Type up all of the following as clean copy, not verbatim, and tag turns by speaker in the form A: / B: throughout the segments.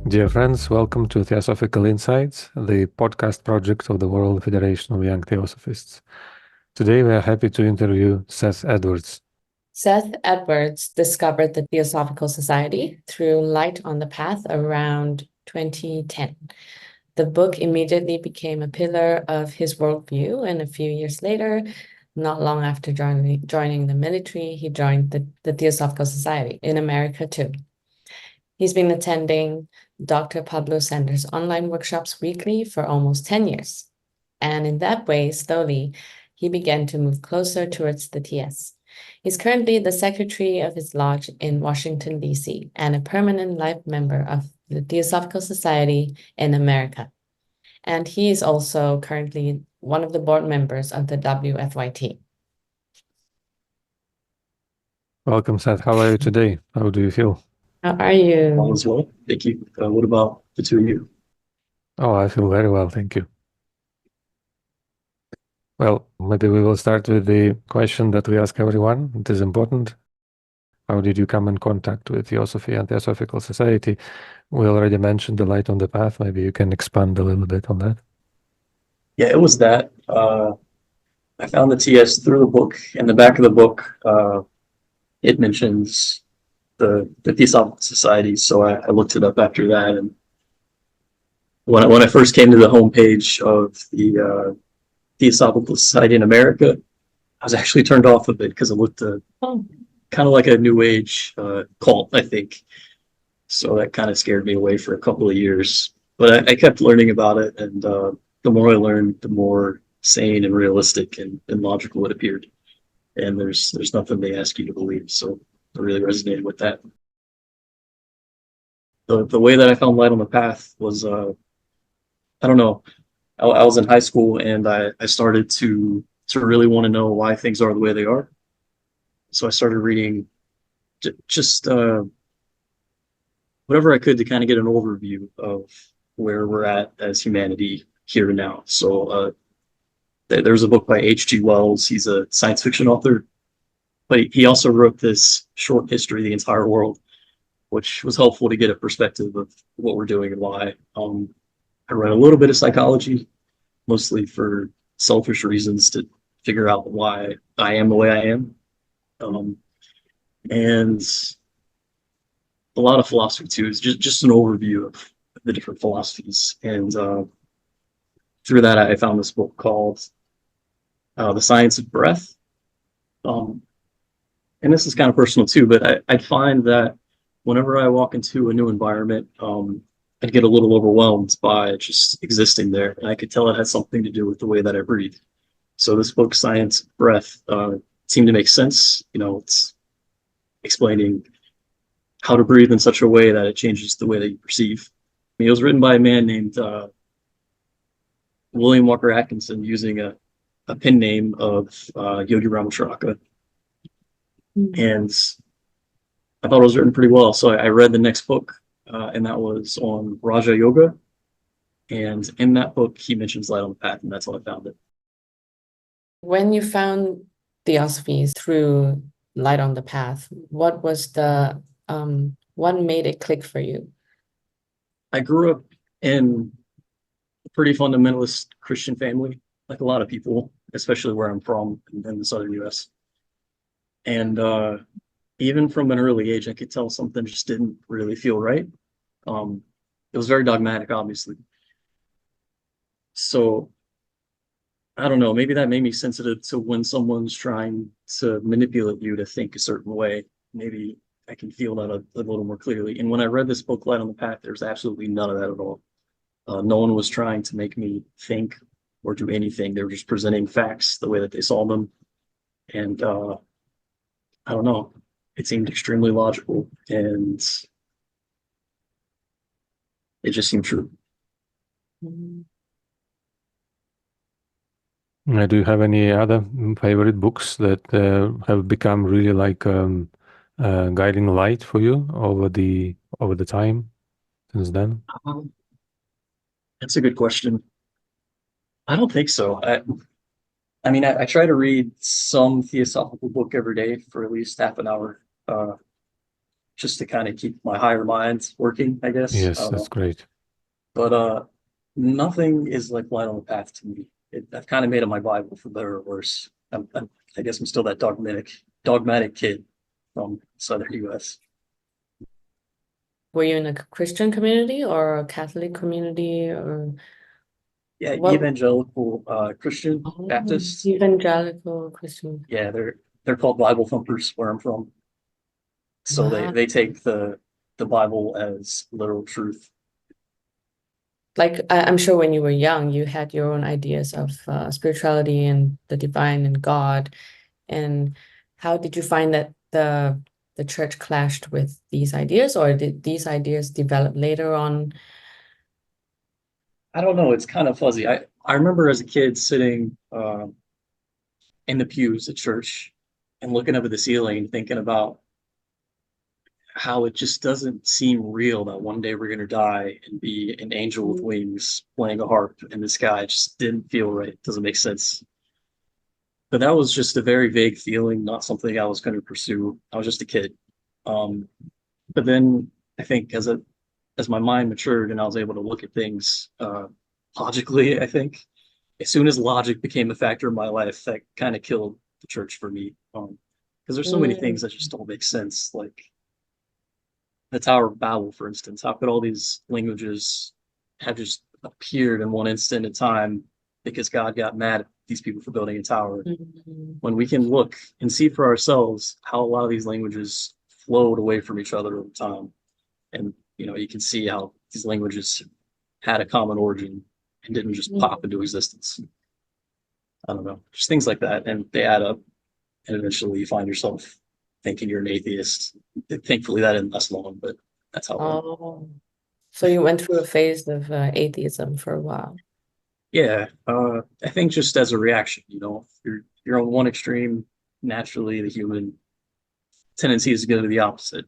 A: Dear friends, welcome to Theosophical Insights, the podcast project of the World Federation of Young Theosophists. Today we are happy to interview Seth Edwards.
B: Seth Edwards discovered the Theosophical Society through Light on the Path around 2010. The book immediately became a pillar of his worldview, and a few years later, not long after joining the military, he joined the Theosophical Society in America too. He's been attending Dr. Pablo Sender's online workshops weekly for almost 10 years. And in that way, slowly, he began to move closer towards the TS. He's currently the secretary of his lodge in Washington, D.C., and a permanent life member of the Theosophical Society in America. And he is also currently one of the board members of the WFYT.
A: Welcome, Seth. How are you today? How do you feel?
B: How are you?
C: All is well. Thank you. What about the two of you?
A: Oh, I feel very well, thank you. Well, maybe we will start with the question that we ask everyone. It is important. How did you come in contact with Theosophy and Theosophical Society? We already mentioned the Light on the Path. Maybe you can expand a little bit on that.
C: Yeah, it was that. I found the TS through the book. In the back of the book, it mentions the Theosophical Society, so I looked it up after that. And when I first came to the homepage of the Theosophical Society in America, I was actually turned off of it because it looked kind of like a New Age cult, I think. So that kind of scared me away for a couple of years. But I kept learning about it, and the more I learned, the more sane and realistic and logical it appeared. And there's nothing they ask you to believe. So I really resonated with that. The way that I found Light on the Path was, I don't know, I was in high school and I started to really want to know why things are the way they are. So I started reading just whatever I could to kind of get an overview of where we're at as humanity here and now. So there's a book by H.G. Wells. He's a science fiction author, but he also wrote this short history of the entire world, which was helpful to get a perspective of what we're doing and why. I read a little bit of psychology, mostly for selfish reasons to figure out why I am the way I am. And a lot of philosophy too is just an overview of the different philosophies. And through that, I found this book called The Science of Breath. And this is kind of personal too, but I find that whenever I walk into a new environment, I'd get a little overwhelmed by just existing there. And I could tell it had something to do with the way that I breathe. So this book, Science of Breath, seemed to make sense. You know, it's explaining how to breathe in such a way that it changes the way that you perceive. I mean, it was written by a man named William Walker Atkinson using a pen name of Yogi Ramacharaka. And I thought it was written pretty well. So I read the next book, and that was on Raja Yoga. And in that book, he mentions Light on the Path, and that's how I found it.
B: When you found Theosophy through Light on the Path, what was what made it click for you?
C: I grew up in a pretty fundamentalist Christian family, like a lot of people, especially where I'm from in the southern US. And even from an early age, I could tell something just didn't really feel right. It was very dogmatic, obviously. So I don't know, maybe that made me sensitive to when someone's trying to manipulate you to think a certain way. Maybe I can feel that a little more clearly. And when I read this book, Light on the Path, there's absolutely none of that at all. No one was trying to make me think or do anything. They were just presenting facts the way that they saw them. And I don't know, it seemed extremely logical and it just seemed true.
A: Do you have any other favorite books that have become really like guiding light for you over the time since then?
C: That's a good question. I don't think so. I mean, I try to read some theosophical book every day for at least half an hour. just to kind of keep my higher mind working, I guess. I
A: Yes,
C: don't
A: that's
C: know.
A: great.
C: But nothing is like light on the path to me. I've kind of made it my Bible for better or worse. I guess I'm still that dogmatic kid from Southern US.
B: Were you in a Christian community or a Catholic community or
C: Yeah,
B: what?
C: evangelical Christian
B: Oh,
C: Baptists.
B: evangelical Christian.
C: Yeah, they're called Bible thumpers where I'm from. So
B: Wow.
C: they take the Bible as literal truth.
B: Like I'm sure when you were young, you had your own ideas of spirituality and the divine and God. And how did you find that the church clashed with these ideas, or did these ideas develop later on?
C: I don't know, it's kind of fuzzy. I remember as a kid sitting in the pews at church and looking up at the ceiling and thinking about how it just doesn't seem real that one day we're going to die and be an angel with wings playing a harp in the sky. It just didn't feel right. It doesn't make sense. But that was just a very vague feeling, not something I was going to pursue. I was just a kid. Um, but then I think as my mind matured and I was able to look at things logically, I think as soon as logic became a factor in my life, that kind of killed the church for me. Because there's so many things that just don't make sense. Like the Tower of Babel, for instance, how could all these languages have just appeared in one instant in time because God got mad at these people for building a tower?
B: Mhm.
C: When we can look and see for ourselves how a lot of these languages flowed away from each other over time. And you can see how these languages had a common origin and didn't just pop into existence. I don't know, just things like that, and they add up, and eventually you find yourself thinking you're an atheist. Thankfully, that didn't last long, but that's how it went.
B: Oh, so you went through a phase of atheism for a while.
C: Yeah, I think just as a reaction, you're on one extreme, naturally the human tendency is to go to the opposite.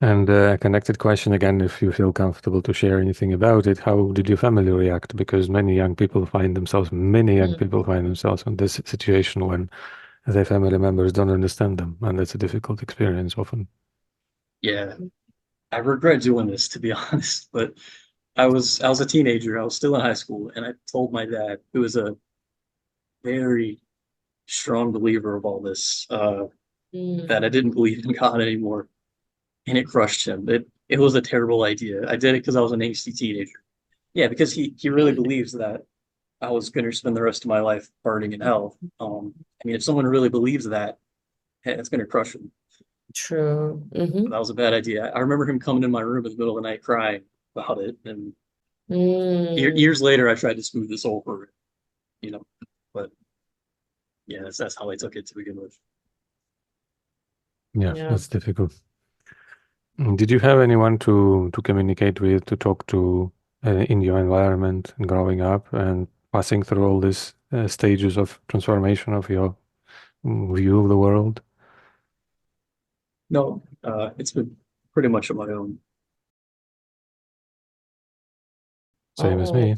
A: And a connected question again, if you feel comfortable to share anything about it, how did your family react? Because many young people find themselves in this situation when their family members don't understand them, and it's a difficult experience often.
C: Yeah, I regret doing this, to be honest, but I was a teenager. I was still in high school, and I told my dad, who was a very strong believer of all this, that I didn't believe in God anymore, and it crushed him. It was a terrible idea. I did it because I was an angsty teenager. Yeah, because he really believes that I was going to spend the rest of my life burning in hell. I mean, if someone really believes that, hey, it's going to crush him.
B: True.
C: But that was a bad idea. I remember him coming in my room in the middle of the night crying about it, and years later, I tried to smooth this over, you know, but yeah, that's how I took it to begin with.
A: Yeah,
B: Yeah.
A: that's difficult. Did you have anyone to communicate with, to talk to in your environment and growing up and passing through all these stages of transformation of your view of the world?
C: No, it's been pretty much on my own.
A: Same as
B: Oh.
A: me.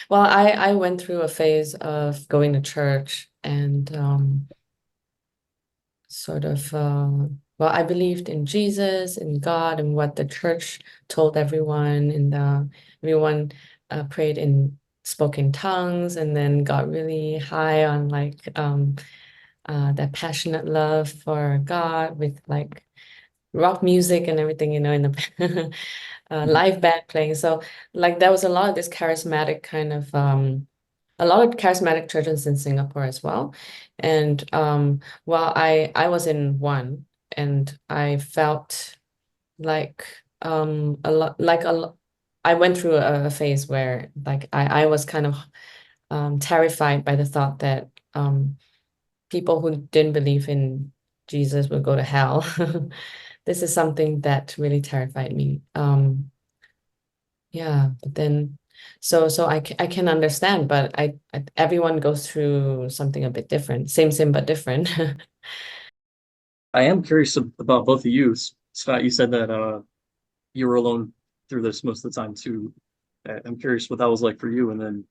B: Well, I went through a phase of going to church and sort of well, I believed in Jesus and God and what the church told everyone, and everyone prayed in spoke in tongues, and then got really high on like that passionate love for God with like rock music and everything, in the live band playing. So like there was a lot of this charismatic kind of a lot of charismatic churches in Singapore as well. And well, I was in one, and I felt like a lot like I went through a phase where like I was kind of terrified by the thought that people who didn't believe in Jesus would go to hell. This is something that really terrified me. Yeah, but then so I can understand, but everyone goes through something a bit different. Same but different.
C: I am curious about both of you. Scott, you said that you were alone through this most of the time too. I'm curious what that was like for you, and then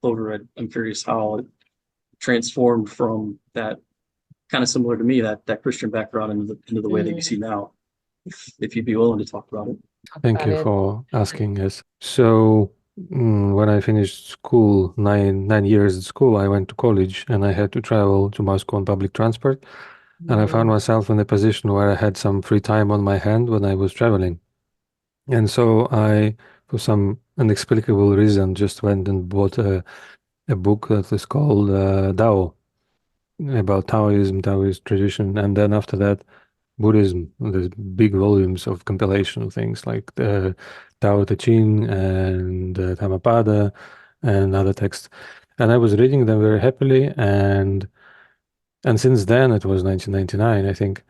C: Clover, I'm curious how it transformed from that kind of similar to me, that Christian background into the way that you see now, if you'd be willing to talk about it.
A: Thank
B: Got
A: you
B: it.
A: for asking us. So, when I finished school, nine years at school, I went to college and I had to travel to Moscow on public transport. And I found myself in a position where I had some free time on my hand when I was traveling. And so I, for some inexplicable reason, just went and bought a book that is called Tao, about Taoism, Taoist tradition. And then after that, Buddhism. There's big volumes of compilation of things like the Tao Te Ching and Dhammapada and other texts. And I was reading them very happily. And since then, it was 1999, I think,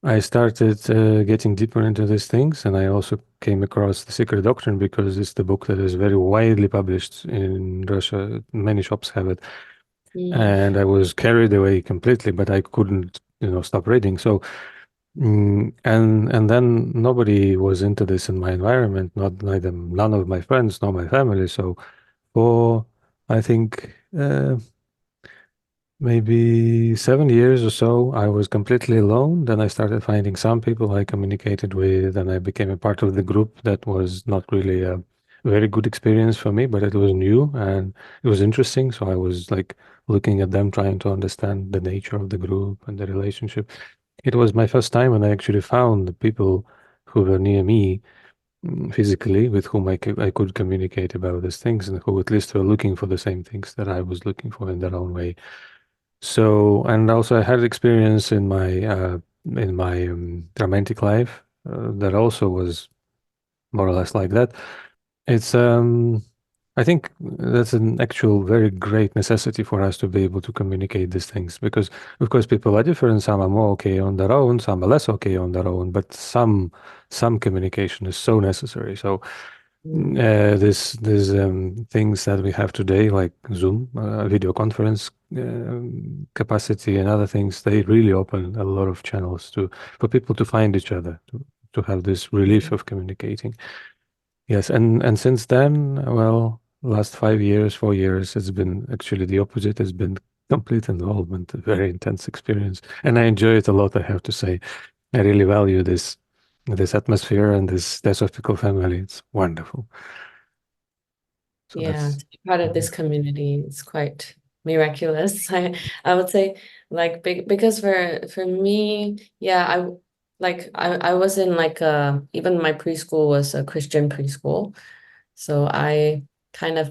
A: I started getting deeper into these things. And I also came across The Secret Doctrine because it's the book that is very widely published in Russia. Many shops have it. And I was carried away completely, but I couldn't, stop reading. So, and then nobody was into this in my environment, none of my friends, nor my family. So for, I think, maybe 7 years or so, I was completely alone. Then I started finding some people I communicated with, and I became a part of the group. That was not really a very good experience for me, but it was new and it was interesting. So I was like looking at them, trying to understand the nature of the group and the relationship. It was my first time when I actually found the people who were near me, physically, with whom I could communicate about these things and who at least were looking for the same things that I was looking for in their own way. So, and also I had experience in my romantic life that also was more or less like that. It's I think that's an actual very great necessity for us to be able to communicate these things because, of course, people are different. Some are more okay on their own, some are less okay on their own, but some communication is so necessary. So this things that we have today, like Zoom, video conference capacity, and other things, they really open a lot of channels for people to find each other, to have this relief of communicating. Yes, and since then, well, last 5 years, 4 years, it's been actually the opposite. It's been complete involvement, a very intense experience, and I enjoy it a lot, I have to say. I really value this atmosphere and this Theosophical family. It's wonderful. So
B: Yeah,
A: that's
B: to be part of this community is quite miraculous. I would say, like, because for me, yeah, I was in like even my preschool was a Christian preschool, so I kind of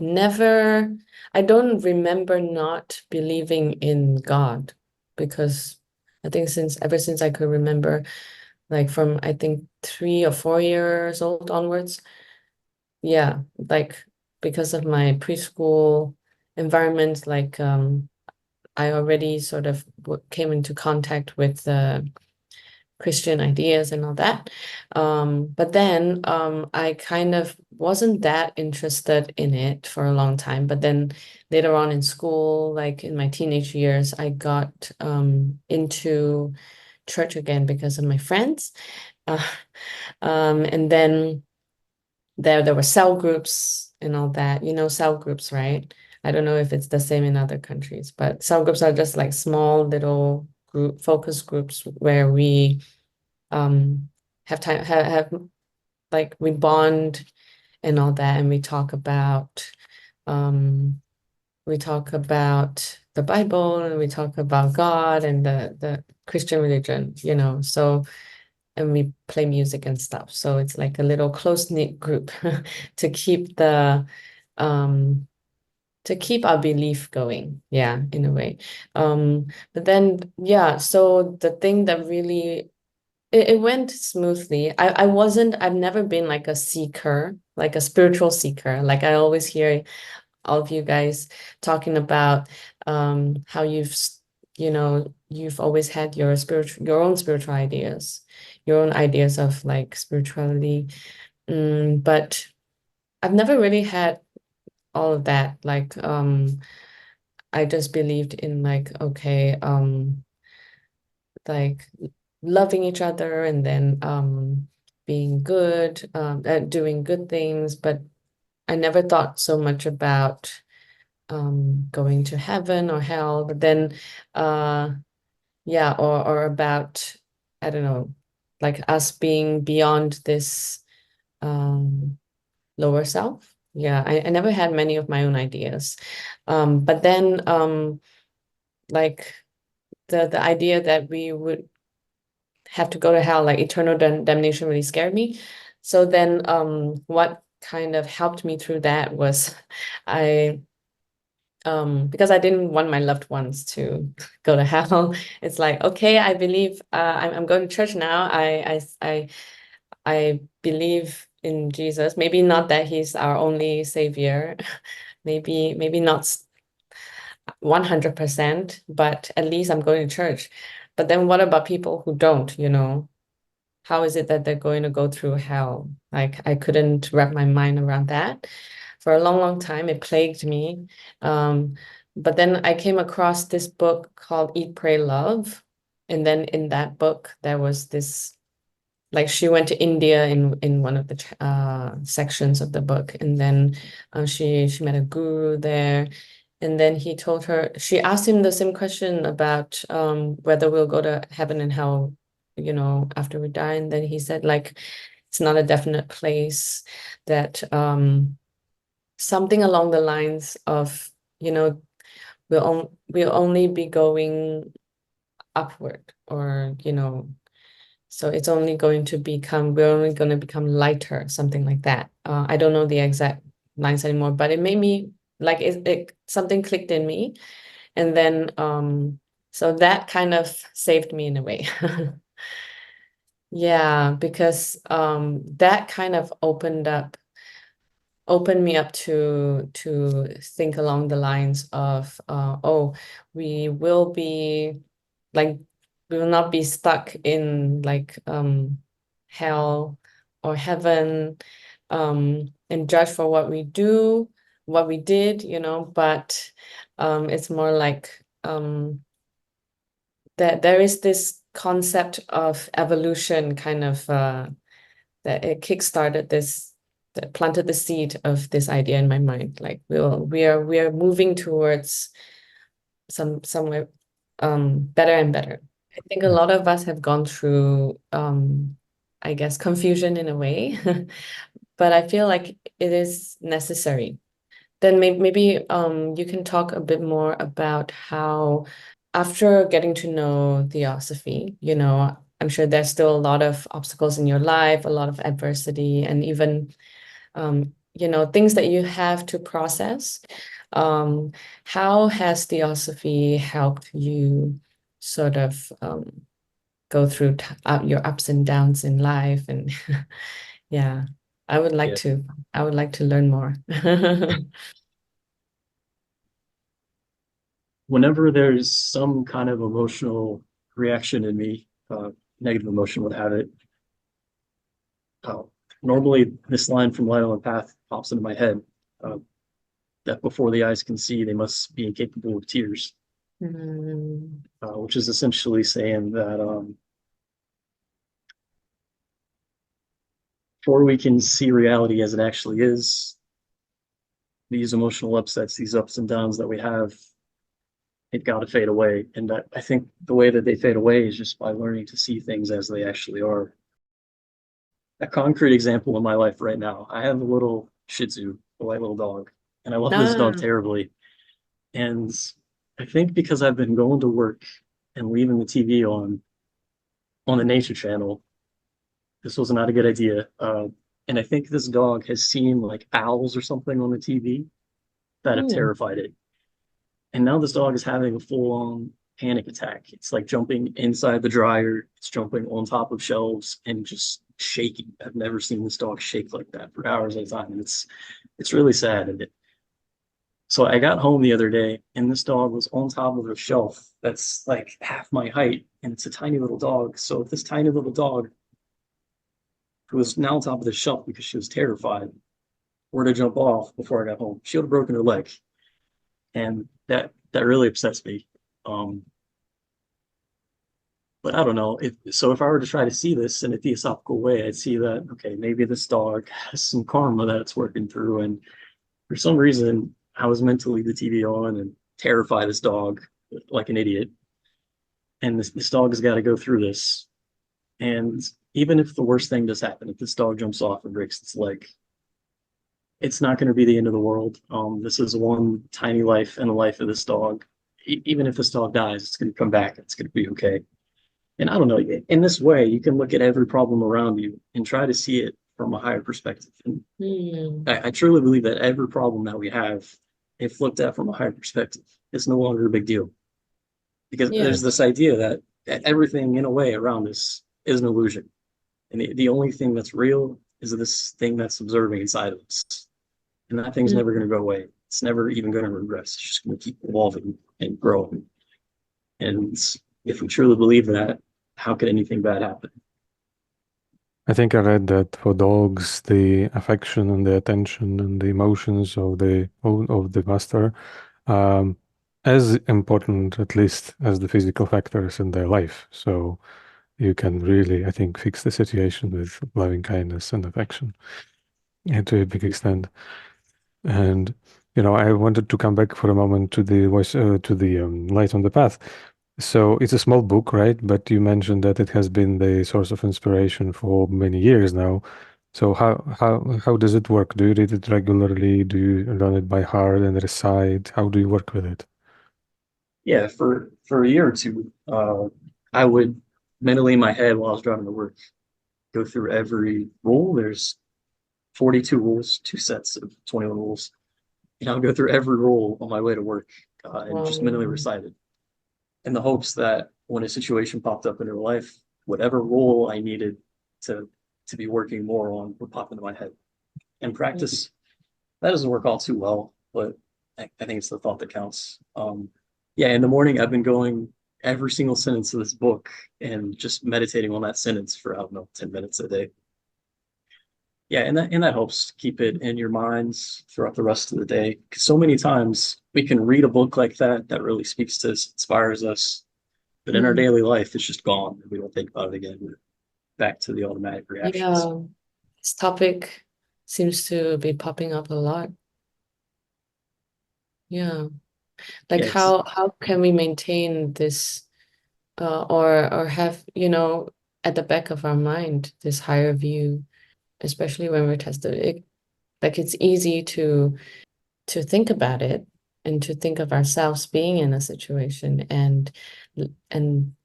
B: I don't remember not believing in God, because I think ever since I could remember, like from I think 3 or 4 years old onwards, yeah, like because of my preschool environment, like I already sort of came into contact with Christian ideas and all that. But then I kind of wasn't that interested in it for a long time. But then later on in school, like in my teenage years, I got into church again because of my friends. Uh, and then there were cell groups and all that. You know, cell groups, right? I don't know if it's the same in other countries, but cell groups are just like small little focus groups where we have time have like we bond and all that, and um we talk about the Bible, and we talk about God and the Christian religion, so, and we play music and stuff. So it's like a little close-knit group to keep um to keep our belief going, yeah, in a way. But then, yeah, so the thing that really it went smoothly. I've never been like a seeker, like a spiritual seeker. Like I always hear all of you guys talking about how you've always had your own spiritual ideas, your own ideas of like spirituality. But I've never really had all of that. Like I just believed in like, okay, like loving each other, and then being good, doing good things, but I never thought so much about going to heaven or hell. But then yeah, or about, I don't know, like us being beyond this lower self. Yeah, I never had many of my own ideas. But then like the idea that we would have to go to hell, like eternal damnation really scared me. So then what kind of helped me through that was I because I didn't want my loved ones to go to hell. It's like, okay, I believe I'm going to church now. I believe in Jesus. Maybe not that he's our only savior. Maybe not 100%, but at least I'm going to church. But then what about people who don't, you know? How is it that they're going to go through hell? Like I couldn't wrap my mind around that. For a long, long time, it plagued me. But then I came across this book called Eat, Pray, Love. And then in that book, there was this, like she went to India in one of the sections of the book. And then she met a guru there. And then he told her, she asked him the same question about whether we'll go to heaven and hell, you know, after we die. And then he said, like, it's not a definite place, that something along the lines of, you know, we'll only be going upward, or, you know, so it's only going to become, we're only going to become lighter, something like that. I don't know the exact lines anymore, but it made me like it something clicked in me. And then so that kind of saved me in a way. Yeah, because that kind of opened me up to think along the lines of oh, we will be like, we will not be stuck in like hell or heaven, and judged for what we do, what we did, you know, but it's more like that there is this concept of evolution kind of that it kickstarted this, that planted the seed of this idea in my mind. Like we are moving towards somewhere better and better. I think a lot of us have gone through I guess confusion in a way, but I feel like it is necessary. Then maybe you can talk a bit more about how, after getting to know Theosophy, you know, I'm sure there's still a lot of obstacles in your life, a lot of adversity, and even you know, things that you have to process. How has Theosophy helped you sort of go through your ups and downs in life? And yeah, I would like
C: Yeah.
B: to, I would like to learn more.
C: Whenever there's some kind of emotional reaction in me, negative emotion would have it. Uh, Normally, this line from Light on the Path pops into my head, uh, that before the eyes can see, they must be incapable of tears,
B: Mm,
C: which is essentially saying that before we can see reality as it actually is, these emotional upsets, these ups and downs that we have, it got to fade away. And I think the way that they fade away is just by learning to see things as they actually are. A concrete example in my life right now, I have a little Shih Tzu, a white little dog, and I love this dog
B: ah,
C: terribly. And I think because I've been going to work and leaving the TV on the Nature Channel, this was not a good idea. And I think this dog has seen like owls or something on the TV that have
B: mm,
C: terrified it. And now this dog is having a full-on panic attack. It's like jumping inside the dryer, it's jumping on top of shelves and just shaking. I've never seen this dog shake like that for hours at a time. And it's really sad. And so I got home the other day and this dog was on top of a shelf that's like half my height, and it's a tiny little dog. So if this tiny little dog, who was now on top of the shelf because she was terrified, were to jump off before I got home, she would have broken her leg. And that really upsets me. Um, but I don't know, if I were to try to see this in a theosophical way, I'd see that okay, maybe this dog has some karma that it's working through, and for some reason I was meant to leave the TV on and terrify this dog like an idiot. and this dog has got to go through this. And even if the worst thing does happen, if this dog jumps off and breaks its leg, it's not going to be the end of the world. This is one tiny life in the life of this dog. Even if this dog dies, it's going to come back. It's going to be okay. And I don't know, in this way, you can look at every problem around you and try to see it from a higher perspective. And I truly believe that every problem that we have, if looked at from a higher perspective, is no longer a big deal. Because there's this idea that everything in a way around us is an illusion. And the only thing that's real is this thing that's observing inside of us. And that thing's never going to go away. It's never even going to regress. It's just going to keep evolving and growing. And if we truly believe that, how could anything bad happen?
A: I think I read that for dogs, the affection and the attention and the emotions of the master, as important at least as the physical factors in their life. So you can really, I think, fix the situation with loving kindness and affection, and to a big extent. And I wanted to come back for a moment to the voice, to the light on the path. So it's a small book, right? But you mentioned that it has been the source of inspiration for many years now. So how does it work? Do you read it regularly? Do you learn it by heart and recite? How do you work with it?
C: Yeah, for a year or two, I would mentally in my head while I was driving to work, go through every rule. There's 42 rules, 2 sets of 21 rules. And I'll go through every rule on my way to work and just mentally recite it in the hopes that when a situation popped up in real life, whatever rule I needed to be working more on would pop into my head. And practice, that doesn't work all too well, but I think it's the thought that counts. Yeah, in the morning, I've been going every single sentence of this book and just meditating on that sentence for, I don't know, 10 minutes a day. Yeah, and that helps keep it in your minds throughout the rest of the day. 'Cause so many times we can read a book like that really speaks to us, inspires us, but in our daily life, it's just gone. We don't think about it again. We're back to the automatic reactions.
B: Yeah, this topic seems to be popping up a lot. Yeah. Like
C: Yeah,
B: how can we maintain this or have, at the back of our mind this higher view, especially when we're tested. It's easy to think about it and to think of ourselves being in a situation and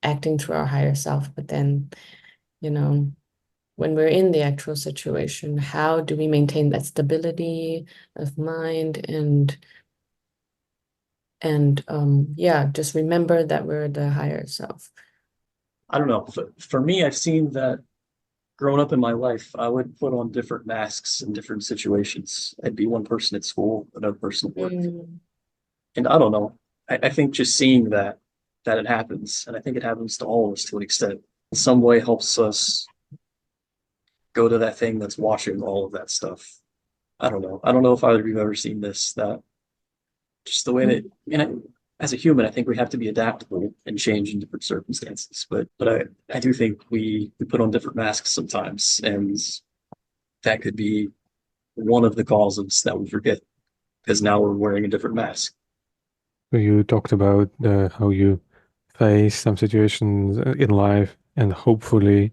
B: acting through our higher self. But then, when we're in the actual situation, how do we maintain that stability of mind and just remember that we're the higher self.
C: I don't know. For me, I've seen that growing up in my life, I would put on different masks in different situations. I'd be one person at school, another person at work. And I don't know. I think just seeing that it happens, and I think it happens to all of us to an extent, in some way helps us go to that thing that's watching all of that stuff. I don't know. I don't know if either of you have ever seen this, that just the way that, as a human, I think we have to be adaptable and change in different circumstances. But I do think we put on different masks sometimes, and that could be one of the causes that we forget because now we're wearing a different mask.
A: So you talked about how you face some situations in life, and hopefully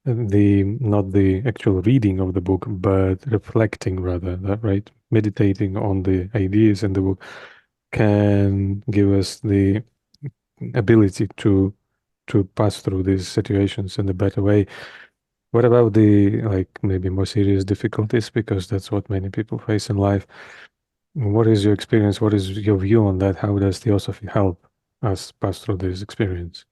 A: not the actual reading of the book, but reflecting rather, that right? Meditating on the ideas in the book can give us the ability to pass through these situations in a better way. What about the maybe more serious difficulties? Because that's what many people face in life. What is your experience? What is your view on that? How does Theosophy help us pass through this experience?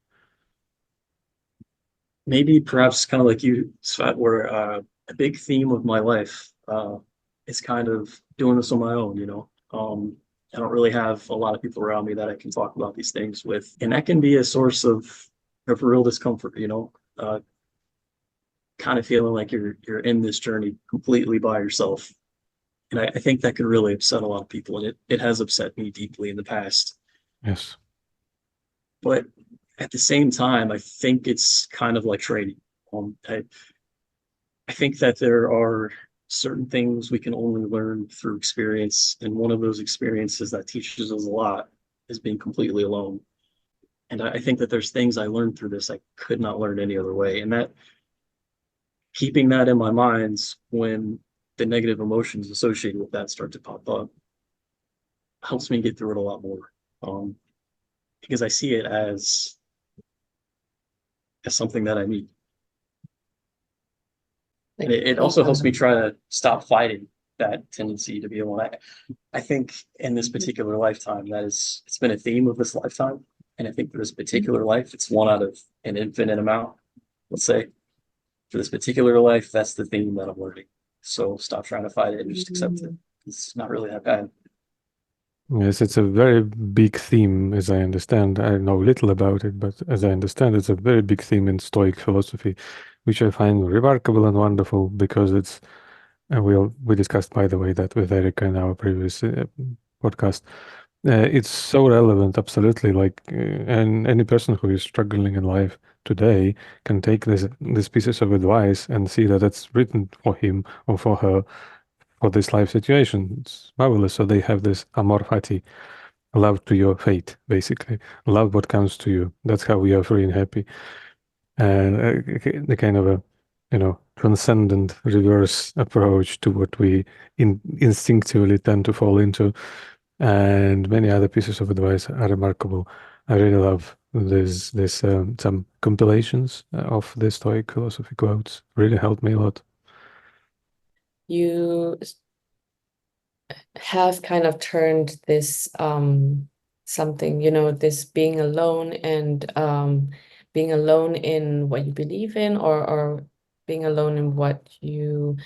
C: Maybe perhaps kind of like you, Svet, where a big theme of my life is kind of doing this on my own, I don't really have a lot of people around me that I can talk about these things with. And that can be a source of real discomfort, kind of feeling like you're in this journey completely by yourself. And I think that could really upset a lot of people. And it has upset me deeply in the past.
A: Yes.
C: But at the same time, I think it's kind of like training. I think that there are certain things we can only learn through experience. And one of those experiences that teaches us a lot is being completely alone. And I think that there's things I learned through this I could not learn any other way. And that keeping that in my mind when the negative emotions associated with that start to pop up helps me get through it a lot more. Because I see it as something that I need. And it also helps me try to stop fighting that tendency to be alone. I think in this particular lifetime, it's been a theme of this lifetime. And I think for this particular life, it's one out of an infinite amount, let's say. For this particular life, that's the theme that I'm learning. So stop trying to fight it and just accept it. It's not really that bad.
A: Yes, it's a very big theme, as I understand. I know little about it, but as I understand, it's a very big theme in Stoic philosophy, which I find remarkable and wonderful because it's, and we discussed, by the way, that with Erica in our previous podcast. It's so relevant, absolutely. Like, and any person who is struggling in life today can take these pieces of advice and see that it's written for him or for her for this life situation. It's marvelous. So they have this amor fati, love to your fate, basically. Love what comes to you. That's how we are free and happy. And the kind of a, transcendent reverse approach to what we instinctively tend to fall into. And many other pieces of advice are remarkable. I really love this some compilations of the Stoic philosophy quotes. Really helped me a lot.
B: You have kind of turned this something, this being alone and being alone in what you believe in, or being alone in what you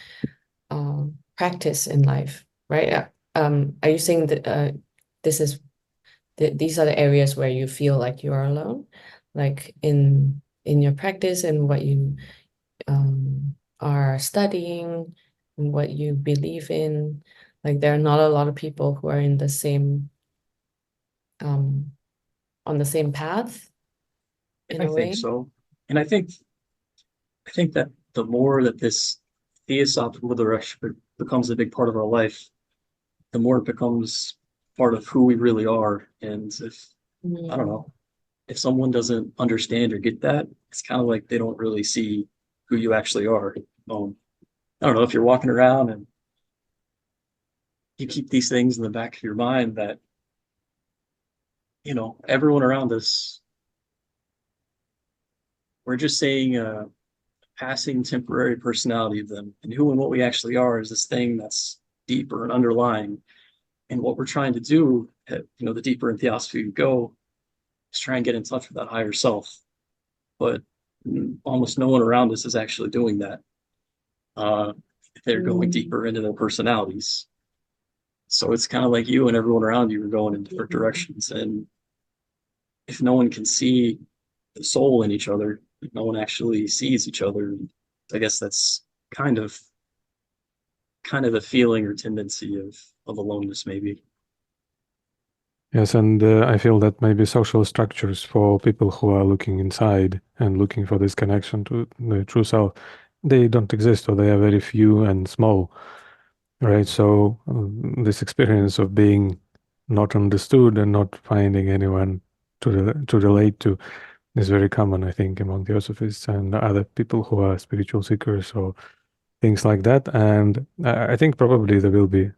B: practice in life, right? Are you saying that these are the areas where you feel like you are alone, like in your practice and what you are studying and what you believe in? Like there are not a lot of people who are in the same on the same path in a way.
C: I think so. And I think that the more that this theosophical direction becomes a big part of our life, the more it becomes part of who we really are. And if I don't know, if someone doesn't understand or get that, it's kind of like they don't really see who you actually are. I don't know, if you're walking around and you keep these things in the back of your mind that, everyone around us, we're just saying a passing temporary personality of them, and who and what we actually are is this thing that's deeper and underlying. And what we're trying to do, the deeper in theosophy you go, is try and get in touch with that higher self. But almost no one around us is actually doing that. They're going deeper into their personalities. So it's kind of like you and everyone around you are going in different directions. And if no one can see the soul in each other, if no one actually sees each other, I guess that's kind of a feeling or tendency of aloneness, maybe.
A: Yes, and I feel that maybe social structures for people who are looking inside and looking for this connection to the true self, they don't exist, or they are very few and small, right? So this experience of being not understood and not finding anyone to relate to is very common, I think, among Theosophists and other people who are spiritual seekers or things like that. And I think probably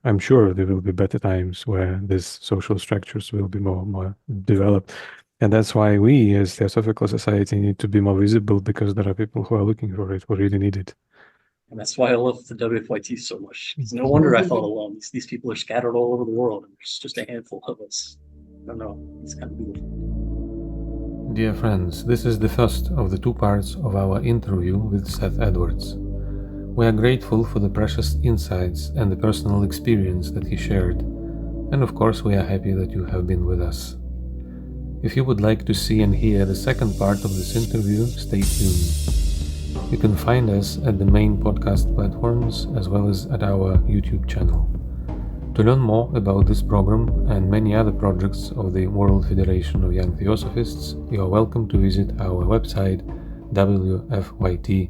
A: I'm sure there will be better times where these social structures will be more developed. And that's why we as Theosophical Society need to be more visible, because there are people who are looking for it, who really need it.
C: And that's why I love the WFYT so much. It's no wonder I felt alone. These people are scattered all over the world, and there's just a handful of us. I don't know. It's kind of beautiful.
A: Dear friends, this is the first of the 2 parts of our interview with Seth Edwards. We are grateful for the precious insights and the personal experience that he shared, and of course we are happy that you have been with us. If you would like to see and hear the second part of this interview, stay tuned. You can find us at the main podcast platforms as well as at our YouTube channel. To learn more about this program and many other projects of the World Federation of Young Theosophists, you are welcome to visit our website wfyt.org.